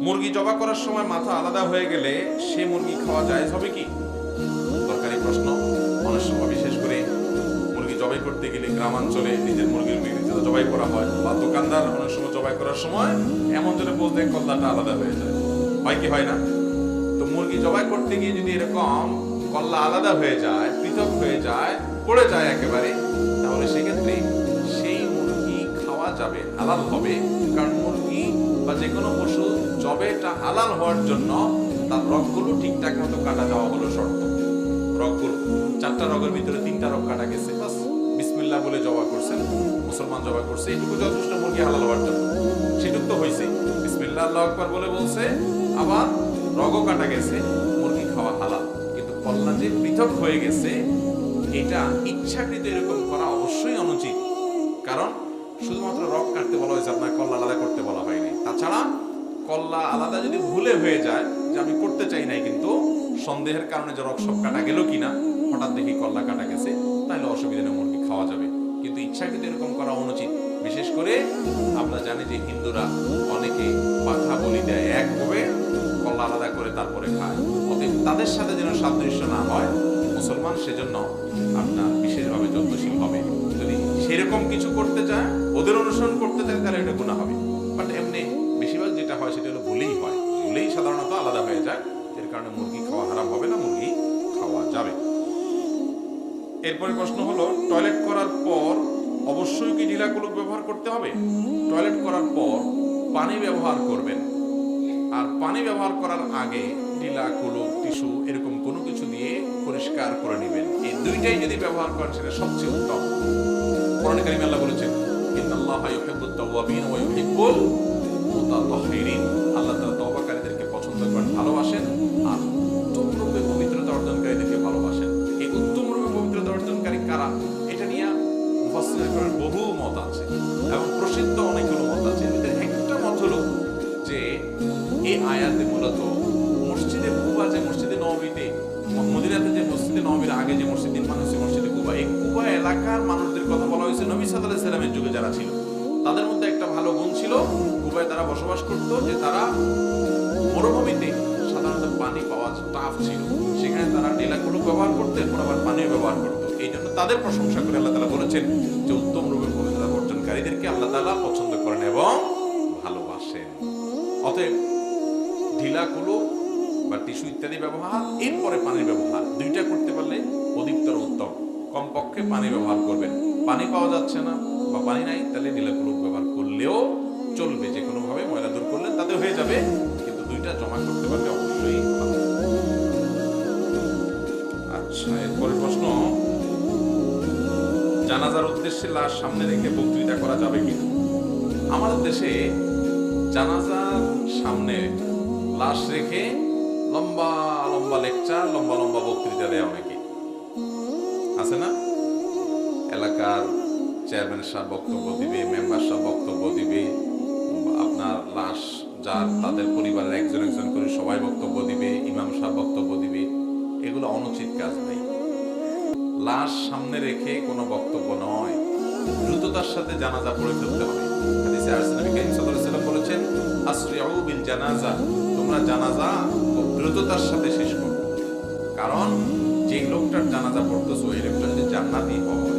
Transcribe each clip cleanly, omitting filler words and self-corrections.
মুরগি জবাই করার সময় মাথা আলাদা হয়ে গেলে সে মুরগি খাওয়া জায়েজ হবে কি? দরকারি প্রশ্ন। অনেক সময় বিশেষ করে মুরগি জবাই করতে গেলে গ্রামাঞ্চলে নিজের মুরগির জবাই করা হয়, বা দোকানদার অনেক সময় জবাই করার সময় এমন জন্য বলতে কল্লাটা আলাদা হয়ে যায়, হয় কি হয় না? তো মুরগি জবাই করতে গিয়ে যদি এরকম কল্লা আলাদা হয়ে যায়, পৃথক হয়ে যায়, পড়ে যায় একেবারে, তাহলে সেক্ষেত্রে সেই মুরগি খাওয়া যাবে, হালাল হবে। কারণ মুরগি বা যে কোনো পশু জবেটা হালাল হওয়ার জন্য তার রগগুলো ঠিকঠাক মতো কাটা যাওয়া হলো শর্ত। রগগুলো 4টা রগের ভিতরে 3টা রগ কাটা গেছে, বাস বিসমিল্লাহ বলে জবাই করছেন, মুসলমান জবাই করছে, এটুকু যথেষ্ট মুরগি হালাল হওয়ার জন্য। সেটুকু তো হয়েছে, বিসমিল্লাহ আল্লাহু আকবার বলে বলছে, আবার রগও কাটা গেছে, মুরগি খাওয়া হালাল। কিন্তু কল্লা যে পৃথক হয়ে গেছে, এটা ইচ্ছাকৃত এরকম করা অবশ্যই অনুচিত। কারণ শুধুমাত্র রগ কাটতে বলা হয়েছে, আপনার কল্লা আলাদা করতে বলা হয়নি। তাছাড়া কল্লা আলাদা যদি ভুলে হয়ে যায়, যে আমি করতে চাই নাই, কিন্তু সন্দেহের কারণে যে রগ সব কাটা গেল কিনা, হঠাৎ দেখি কল্লা কাটা গেছে, তাহলে অসুবিধা নেই, মুরগি খাওয়া যাবে। কিন্তু ইচ্ছাকৃত এরকম করা অনুচিত। বিশেষ করে আমরা জানি যে হিন্দুরা অনেকে পাঠা বলি দেয়, একভাবে কল্লা আলাদা করে তারপরে খায়। অতএব তাদের সাথে যেন সাদৃশ্য না হয় মুসলমান, সেজন্য আপনার বিশেষভাবে যত্নশীল হবে। যদি সেরকম কিছু করতে চায়, ওদের অনুসরণ করতে চায়, তাহলে এটা গুনাহ হবে। বাট এমনি বেশিরভাগ যেটা হয় সেটা হলো ভুলেই হয়, ভুলেই সাধারণত আলাদা হয়ে যায়। এর কারণে মুরগি খাওয়া হারাম হবে না, মুরগি খাওয়া যাবে। এরপরে প্রশ্ন হলো, টয়লেট করার পর অবশ্যই কি ঢিলা কুলুক ব্যবহার করতে হবে? টয়লেট করার পর পানি ব্যবহার করবেন, আর পানি ব্যবহার করার আগে ঢিলা কুলুক টিস্যু এরকম কোনো কিছু দিয়ে পরিষ্কার করে নেবেন। এই দুইটাই যদি ব্যবহার করেন সেটা সবচেয়ে উত্তম। কোরআনে কারিমে আল্লাহ বলেছেন, ইন্নাল্লাহা ইউহিব্বুত তাওয়াবিন ওয়া ইউহিব্বুল মুতাতাহহিরিন। আল্লাহ তাআলা তওবাকারীদেরকে পছন্দ করেন, ভালোবাসেন, আর উত্তম রূপে পবিত্রতা অর্জনকারীদেরকে ভালোবাসেন। এই উত্তম রূপে পবিত্রতা অর্জনকারী কারা, এটা নিয়ে মুফাসসিরগণের বহু মত আছে এবং প্রসিদ্ধ অনেকগুলো মত আছে। এর ভিতরে একটা মত হলো যে এই আয়াতে মূলত মসজিদে কুবা, যে মসজিদে নববীতে, মদিনাতে যে মসজিদে নববীর আগে যে মসজিদ নির্মাণ হয়েছে মসজিদে কুবা, এই কুবা এলাকার মানুষদের কথা বলা হয়েছে। নবী সাল্লাল্লাহু আলাইহি সাল্লামের যুগে যারা ছিল, তাদের মধ্যে একটা ভালো গুণ ছিল, কুবায় তারা বসবাস করত, যে তারা মরুভূমিতে সাধারণত পানি পাওয়া টাফ ছিল, সেখানে তারা ঢিলা কুলুক ব্যবহার করতে, এরপর আবার পানিও ব্যবহার করত। এই জন্য তাদের প্রশংসা করে আল্লাহ তাআলা বলেছেন যে উত্তম রূপে পবিত্রতা অর্জনকারীদেরকে আল্লাহ তাআলা পছন্দ করেন এবং ভালোবাসেন। অতএব ঢিলা কুলুক বা টিস্যু ইত্যাদি ব্যবহার, এরপরে পানির ব্যবহার, দুইটা করতে পারলে অধিকতর উত্তম। কমপক্ষে পানি ব্যবহার করবেন। পানি পাওয়া যাচ্ছে না বা পানি নাই, তাহলে ঢিলা কুলুক ব্যবহার করলেও চলবে, যে কোনো ভাবে ময়লা দূর করলে তাতে হয়ে যাবে, কিন্তু দুইটা জমা করতে পারলে অবশ্যই ভালো। আচ্ছা, এরপরে প্রশ্ন, জানাজার উদ্দেশ্যে লাশ সামনে রেখে বক্তৃতা করা যাবে কি? আমাদের দেশে জানাজার সামনে লাশ রেখে লম্বা লম্বা লেকচার, লম্বা লম্বা বক্তৃতা দেয় অনেকে, আছে না? এলাকার চেয়ারম্যান সাহেব বক্তব্য দিবে, মেম্বার সাহেব বক্তব্য দিবে, আপনার লাশ যার তাদের পরিবারের একজন একজন করে সবাই বক্তব্য দিবে, ইমাম সাহেব বক্তব্য দিবে। এগুলো অনুচিত কাজ ভাই। লাশ সামনে রেখে কোনো বক্তব্য নয়, দ্রুততার সাথে জানাজা পড়ে ফেলতে হবে। হাদিসে আসছে, নবী করিম সাল্লাল্লাহু আলাইহি ওয়াসাল্লাম বলেছেন, আসরিউ বিল জানাজা, তোমরা জানাজা খুব দ্রুততার সাথে শেষ করো। কারণ যে লোকটার জানাজা পড়তেছো, এই লোকটা যদি জান্নাতি হয়,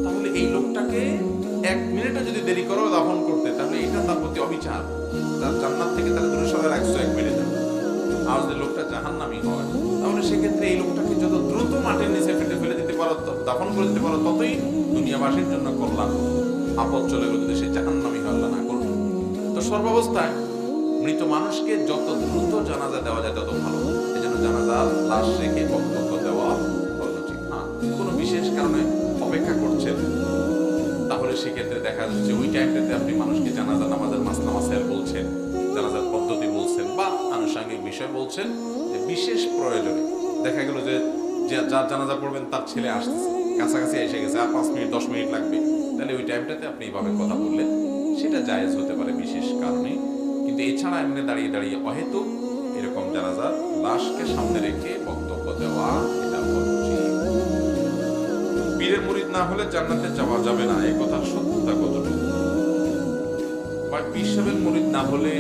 তাহলে এই লোকটাকে 1 মিনিটও যদি দেরি করো দাফন করতে, তাহলে এটা তার প্রতি অবিচার। তার জান্নাত থেকে তারা দূরে সরে রাখছো 1 মিনিট। আর যদি লোকটা জাহান্নামী হয়, তাহলে সেক্ষেত্রে এই লোকটাকে যত দ্রুত মাটির নিচে ফেলে দিতে পারো, দাফন করে দিতে পারো, ততই দুনিয়াবাসীর জন্য কল্যাণ। আপদ চলে গেল যদি সে জাহান্নামী হয়, আল্লাহ না করুন। তো সর্বাবস্থায় মৃত মানুষকে যত দ্রুত জানাজা দেওয়া যায় তত ভালো। এই জন্য জানাজার লাশ রেখে বক্তব্য দেওয়া অনুচিত। হ্যাঁ, কোনো বিশেষ কারণে অপেক্ষা করছেন, তাহলে সেক্ষেত্রে দেখা যাচ্ছে ওই টাইমটাতে আপনি মানুষকে জানাজা নামাজের মাসলা মাসাইল বলছেন, জানাজার পদ্ধতি বলছেন, বা আনুষঙ্গিক বিষয় বলছেন, যে বিশেষ প্রয়োজনে দেখা গেল যে যার জানাজা পড়বেন তার ছেলে আসতেছে, কাছাকাছি এসে গেছে, আর 5 মিনিট 10 মিনিট লাগবে, তাহলে ওই টাইমটাতে আপনি এইভাবে কথা বললেন, সেটা জায়েজ হতে পারে বিশেষ কারণে। কিন্তু এছাড়া এমনি দাঁড়িয়ে দাঁড়িয়ে অহেতুক এরকম জানাজার লাশকে সামনে রেখে বক্তব্য দেওয়া, এটা অনুচিত। পীরের মুরিদ না হলে জান্নাতে যাওয়া যাবে না, এই কথার সত্যতা কতটুকু? বা পীর সাহেবের মুরিদ না হলে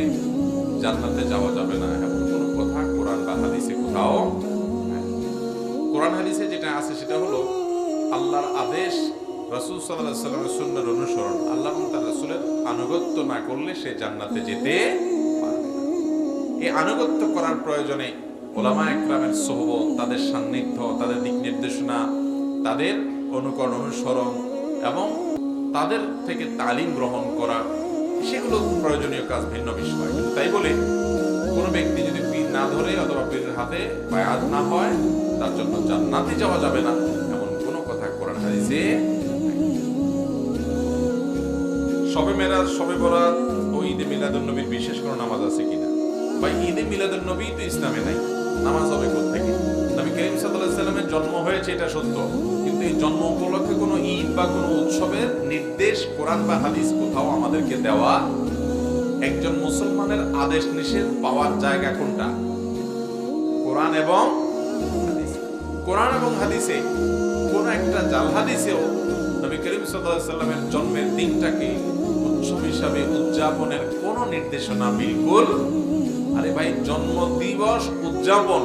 জান্নাতে যাওয়া যাবে না, এমন কোনো কথা কোরআন বা হাদিসে কোথাও নাই। কোরআন হাদিসে যেটা আছে সেটা হলো আল্লাহর আদেশ, রাসূল সাল্লাল্লাহু আলাইহি ওয়াসাল্লামের সুন্নাহর অনুসরণ, আল্লাহ এবং তার রাসূলের আনুগত্য না করলে সে জান্নাতে যেতে পারবে না। এই আনুগত্য করার প্রয়োজনে উলামা একরামের সোহবত, তাদের সান্নিধ্য, তাদের দিক নির্দেশনা, তাদের অনুকরণ অনুসরণ এবং তাদের থেকে তালিম গ্রহণ করা, সেগুলো প্রয়োজনীয় কাজ, ভিন্ন বিষয়। কিন্তু তাই বলে কোনো ব্যক্তি যদি পীর না ধরে অথবা পীরের হাতে বায়াত না হয় তার জন্য জান্নাতে যাওয়া যাবে না, এমন কোনো কথা কোরআন হাদিসে নাই। শবে মেরাজ, শবে বরাত ও ঈদে মিলাদুন নবীর বিশেষ কোনো নামাজ আছে কিনা? ভাই, ঈদে মিলাদুন নবী তো ইসলামে নাই, নামাজ হবে কোত্থেকে? নবী করিম সাল্লাল্লাহু আলাইহি সাল্লামের জন্ম হয়েছে এটা সত্য, কিন্তু এই জন্ম উপলক্ষে কোনো ঈদ বা কোনো উৎসবের নির্দেশ কোরআন বা হাদিস কোথাও আমাদেরকে দেওয়া। একজন মুসলমানের আদেশ নিষেধ পাওয়ার জায়গা কোনটা? কোরআন এবং হাদিস। কোরআন এবং হাদিসে কোন একটা জাল হাদিসেও নবী করিম সাল্লাল্লাহু আলাইহি সাল্লামের জন্মের দিনটাকে উৎসব হিসাবে উদযাপনের কোন নির্দেশনা বিলকুল। আরে ভাই, জন্ম দিবস উদযাপন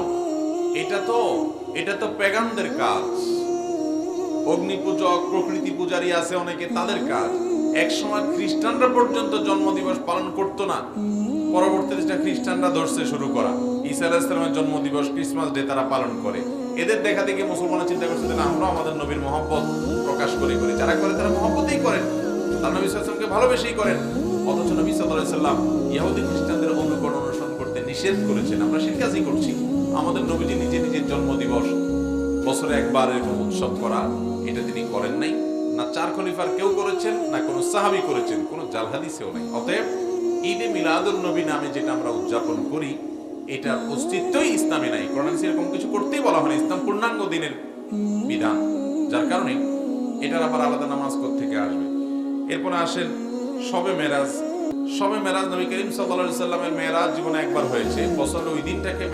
এটা তো পেগানদের কাজ। অগ্নি পূজক, প্রকৃতি পূজারী আছে অনেকে, তাদের কাজ। এক সময় খ্রিস্টানরা পর্যন্ত জন্ম দিবস পালন করতো না, পরবর্তীতে খ্রিস্টানরা ধরছে শুরু করা। ঈসা আলাইহিস সালামের জন্ম দিবস, ক্রিসমাস ডে তারা পালন করে। এদের দেখা দেখে মুসলমানরা চিন্তা করছে যে আমরা আমাদের নবীর মহব্বত প্রকাশ করি। যারা করে তারা মহব্বতই করেন, তারা নবী সাল্লাল্লাহু আলাইহি ওয়াসাল্লামকে ভালোবেসেই করেন। অথচ নবী সাল্লাল্লাহু আলাইহি ওয়াসাল্লাম ইহুদি খ্রিস্টানদের অনুকরণ অনুসরণ করতে নিষেধ করেছেন। আমরা সেই কাজই করছি। আমাদের নবীজি নিজের জন্ম দিবস বছরে একবার এরকম উৎসব করা, এটা তিনি করেন নাই, না চার খলিফার কেউ করেছেন, না কোনো সাহাবী করেছেন, কোনো জাল হাদিসেও নাই। অতএব ঈদে মিলাদুন নবী নামে যেটা আমরা উদযাপন করি, এটার অস্তিত্বই ইসলামে নাই। কোরআন হাদিসে এরকম কিছু করতেই বলা হয় না। ইসলাম পূর্ণাঙ্গ দিনের বিধান, যার কারণে এটার আবার আলাদা নামাজ কোত্থেকে আসবে? এরপরে আসেন শবে মেরাজ। শবে মেরাজ নবী করিম সাল্লাল্লাহু আলাইহি ওয়াসাল্লামের মেরাজ জীবনে একবার হয়েছে, বছরে ওই দিনটাকে